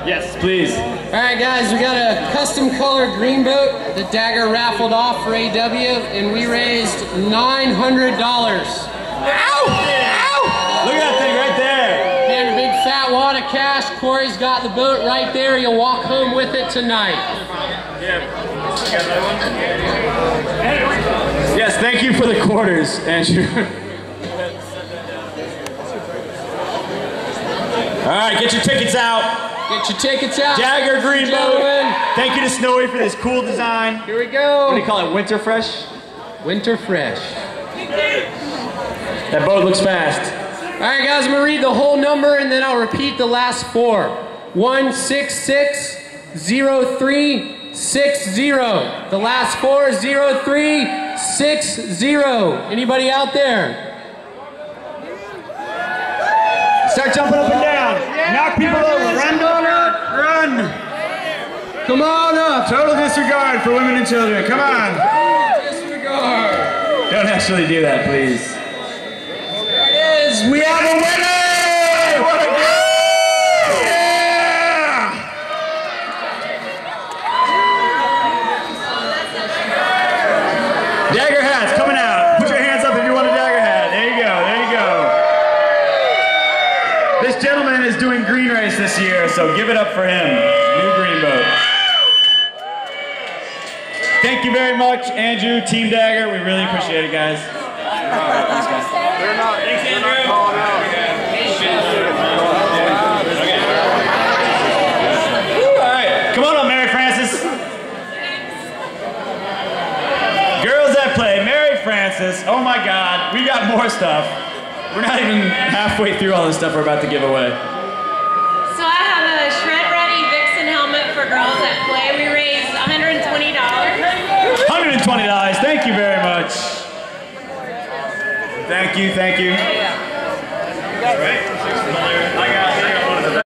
Yes, please. Alright guys, we got a custom colored green boat that Dagger raffled off for AW, and we raised $900. Ow! Ow! Look at that thing right there. And a big fat wad of cash. Corey's got the boat right there. You'll walk home with it tonight. Yes, thank you for the quarters, Andrew. All right, get your tickets out. Get your tickets out. Dagger green boat. Thank you to Snowy for this cool design. Here we go. What do you call it? Winter fresh? Winter fresh. That boat looks fast. All right, guys, I'm gonna read the whole number and then I'll repeat the last four. 1660360. The last four is 0360. Anybody out there? Start jumping up and down. Knock people over. Run, run. Come on up. Total disregard for women and children. Come on. Disregard. Don't actually do that, please. There it is. We have a winner. What a good. Yeah! Dagger hats coming out. Put your hands up if you want a Dagger hat. There you go. There you go. This gentleman is doing green race this year, so give it up for him. New green boat. Thank you very much, Andrew, Team Dagger. We really appreciate it, guys. Thanks, Andrew. All right, come on up, Mary Frances. Girls that play, Mary Frances. Oh my God, we got more stuff. We're not even halfway through all the stuff we're about to give away. So I have a shred-ready Vixen helmet for girls that play. We raised $120. $120, thank you very much. Thank you, thank you. I got